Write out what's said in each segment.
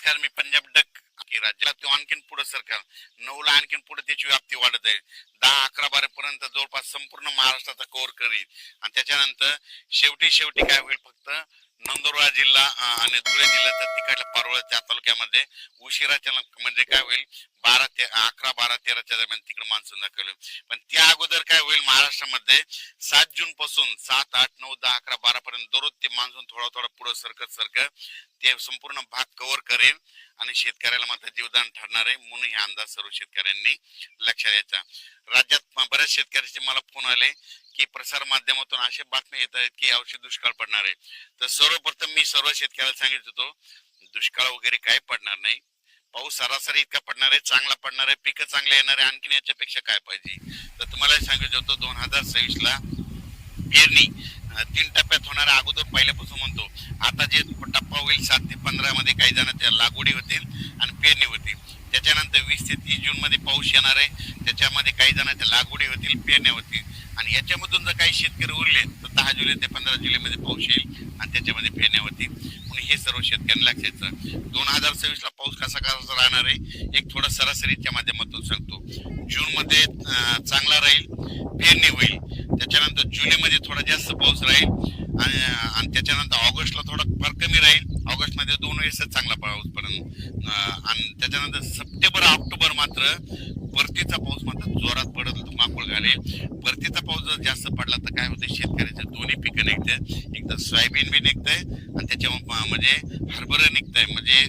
नमस्कार, मी पंजाब डक की राज्याला तो आणखीन पुढे सरकार 9ला आणखीन पुढे त्याची व्याप्ती वाढत आहे. 10, 11, 12 पर्यंत जवळपास संपूर्ण महाराष्ट्राचा कव्हर करील आणि त्याच्यानंतर शेवटी काय होईल, फक्त नंदुरबार जिल्हा आणि धुळे जिल्ह्याच्या तिकडल्या पारोळा त्या तालुक्यामध्ये उशिराच्या म्हणजे काय होईल 11, 12, 13च्या दरम्यान तिकडे मान्सून दाखवलं. पण त्या अगोदर काय होईल, महाराष्ट्रामध्ये 7 जून पासून 7, 8, 9, 10, 11, 12 पर्यंत दररोज ते मान्सून थोडा पुढे सरकत ते संपूर्ण भाग कव्हर करेल आणि शेतकऱ्याला मात्र जीवदान ठरणार आहे. म्हणून हे अंदाज सर्व शेतकऱ्यांनी लक्षात द्यायचा. राज्यात बऱ्याच शेतकऱ्यांचे मला फोन आले की प्रसार माध्यमातून असे बातम्या येत आहेत की औषध दुष्काळ पडणार आहे. तर सर्वप्रथम मी सर्व शेतकऱ्याला सांगितलं होतो, दुष्काळ वगैरे काय पडणार नाही. पाऊस सरासरी इतका पडणार आहे, चांगला पडणार आहे, पिकं चांगले येणार आहे. आणखीन याच्यापेक्षा काय पाहिजे. तर तुम्हाला सांगितलं होतं 2026ला पेरणी 3 टप्प्यात होणार. अगोदर पहिल्यापासून म्हणतो, आता जे टप्पा होईल 7 ते 15 मध्ये काही जणांच्या लागवडी होतील आणि पेरणी होतील. त्याच्यानंतर 20 ते 30 जून मध्ये पाऊस येणार आहे. त्याच्यामध्ये काही जणांच्या लागवडी होतील, पेरण्या होतील आणि याच्यामधून जर काही शेतकरी उरले तर 10 जुलै ते 15 जुलैमध्ये पाऊस येईल आणि त्याच्यामध्ये पेरण्या होतील. म्हणून हे सर्व शेतकऱ्यांना लक्षात. 2026ला पाऊस कसा राहणार आहे, एक थोडा सरासरीच्या माध्यमातून सांगतो. जून मध्ये चांगला राहील, पेरणी होईल. त्याच्यानंतर जुलैमध्ये थोडा जास्त पाऊस राहील आणि त्याच्यानंतर ऑगस्टला थोडा फार कमी राहील. ऑगस्ट मध्ये 2 वेळेस चांगला पाऊस पडेल आणि त्याच्यानंतर सप्टेंबर ऑक्टोबर मात्र परतीचा पाऊस मात्र जोरात पडत धुमाकूळ घालेल. परतीचा पाऊस जर जास्त पडला तर काय होते, शेतकऱ्याचे दोन्ही पिकं निघतात. एकदा सोयाबीन बी निघतंय आणि त्याच्या म्हणजे हरभरा निघतंय, म्हणजे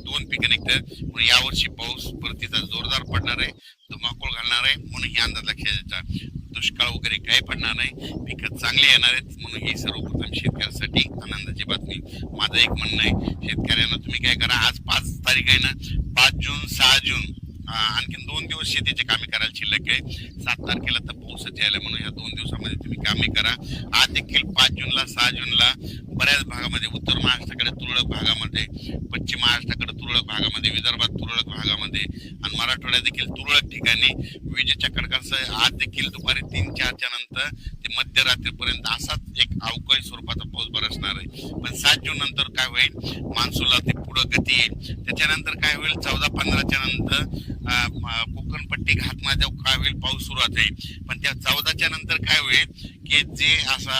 2 पिकं निघतात. म्हणून यावर्षी पाऊस परतीचा जोरदार पडणार आहे, धुमाकूळ घालणार आहे. म्हणून हे अंदाज लक्षात द्यायचा. दुष्काळ वगैरे काही पडणार नाही, पिकं चांगली येणार आहेत. म्हणून ही सर्वप्रथम शेतकऱ्यासाठी आनंदाची बातमी. माझं एक म्हणणं आहे, शेतकऱ्यांना तुम्ही काय करा, आज 5 तारीख आहे ना, 5 जून 6 जून आणखीन 2 दिवस शेतीचे कामे करायला शिल्लक आहे. 7 तारखेला तर पाऊसच यायला. म्हणून या 2 दिवसामध्ये तुम्ही कामे करा. आज देखील 5 जूनला 6 जूनला बऱ्याच भागामध्ये, उत्तर महाराष्ट्राकडे तुरळक भागामध्ये, पश्चिम महाराष्ट्राकडे तुरळक भागामध्ये, विदर्भात तुरळक भागामध्ये आणि मराठवाड्यात देखील तुरळक ठिकाणी विजेच्या कडकासह आज देखील दुपारी 3-4च्या नंतर ते मध्यरात्रीपर्यंत असाच एक अवकाळी स्वरूपाचा पाऊस बरसणार आहे. पण 7 जून नंतर काय होईल, मान्सूनला ते पुढे गती येईल. त्याच्यानंतर काय होईल, 14-15च्या नंतर कोकणपट्टी घाटमार्गावर काय होईल, पाऊस सुरुवात होईल. पण त्या 14च्या नंतर काय होईल की जे असा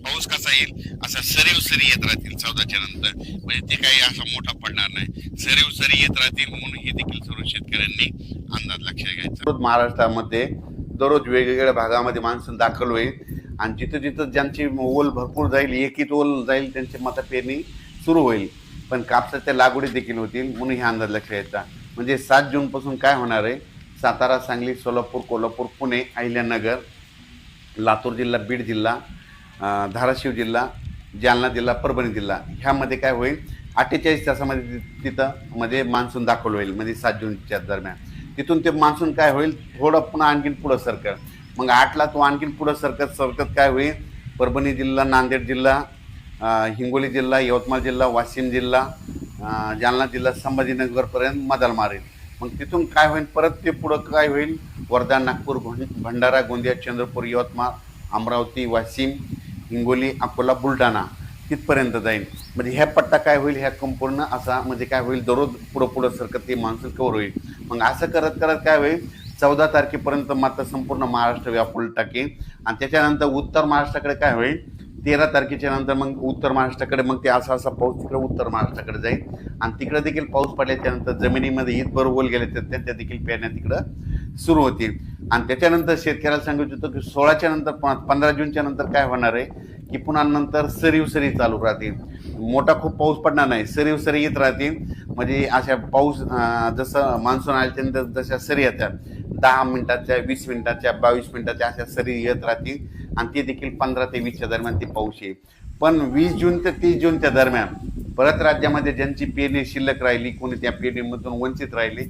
पाऊस कसा येईल, असा सरी येत राहतील 14च्या नंतर. म्हणजे ते काही असा मोठा पडणार नाही, सरी येत राहतील. म्हणून हे देखील सर्व शेतकऱ्यांनी अंदाज लक्षात घ्यायचा. महाराष्ट्रामध्ये दररोज वेगवेगळ्या भागामध्ये मान्सून दाखल होईल आणि जिथं ज्यांची ओल भरपूर जाईल, एकीत ओल जाईल, त्यांची माता पेरणी सुरू होईल. पण कापसाच्या लागवडी देखील होतील. म्हणून हे अंदाज लक्षात घ्यायचा. म्हणजे 7 जून पासून काय होणार आहे, सातारा, सांगली, सोलापूर, कोल्हापूर, पुणे, अहिल्यानगर, लातूर जिल्हा, बीड जिल्हा, धाराशिव जिल्हा, जालना जिल्हा, परभणी जिल्हा ह्यामध्ये काय होईल, 48 तासामध्ये तिथं मध्ये मान्सून दाखल होईल. म्हणजे 7 जूनच्या दरम्यान तिथून ते मान्सून काय होईल, थोडं पुन्हा आणखीन पुढं सरकत. मग 8ला तो आणखीन पुढं सरकत काय होईल, परभणी जिल्हा, नांदेड जिल्हा, हिंगोली जिल्हा, यवतमाळ जिल्हा, वाशिम जिल्हा, जालना जिल्हा, संभाजीनगरपर्यंत मदाल मारेल. मग तिथून काय होईल, परत ते पुढं काय होईल, वर्धा, नागपूर, भंडारा, गोंदिया, चंद्रपूर, यवतमाळ, अमरावती, वाशिम, हिंगोली, अकोला, बुलढाणा तिथपर्यंत जाईल. म्हणजे ह्या पट्टा काय होईल, ह्या संपूर्ण असा म्हणजे काय होईल, दररोज पुढं सरकत ते मान्सून कव्हर होईल. मग असं करत काय होईल, 14 तारखेपर्यंत मात्र संपूर्ण महाराष्ट्र व्यापून टाकेल. आणि त्याच्यानंतर उत्तर महाराष्ट्राकडे काय होईल, 13 तारखेच्या नंतर मग उत्तर महाराष्ट्राकडे मग ते असा पाऊस तिकडे उत्तर महाराष्ट्राकडे जाईल. आणि तिकडे देखील पाऊस पडल्याच्या नंतर जमिनीमध्ये ईदभर ओल गेले तर त्यांच्या देखील पेरण्या तिकडं सुरू होतील. आणि त्याच्यानंतर शेतकऱ्याला सांगितलं होतं की 16च्या नंतर 15 जूनच्या नंतर काय होणार आहे की पुन्हा नंतर सरी चालू राहतील. मोठा खूप पाऊस पडणार नाही, सरी येत राहतील. म्हणजे अशा पाऊस जसं मान्सून आल्याच्यानंतर जशा सरी येतात 10 मिनिटाच्या, 20 मिनिटाच्या, 22 मिनिटाच्या अशा सरी येत राहतील. आणि ते देखील 15 ते 20च्या दरम्यान ते पाऊस येईल. पण 20 जून ते 30 जूनच्या दरम्यान परत राज्यामध्ये ज्यांची पेरणी शिल्लक राहिली, कोणी त्या पेरणीमधून वंचित राहिली,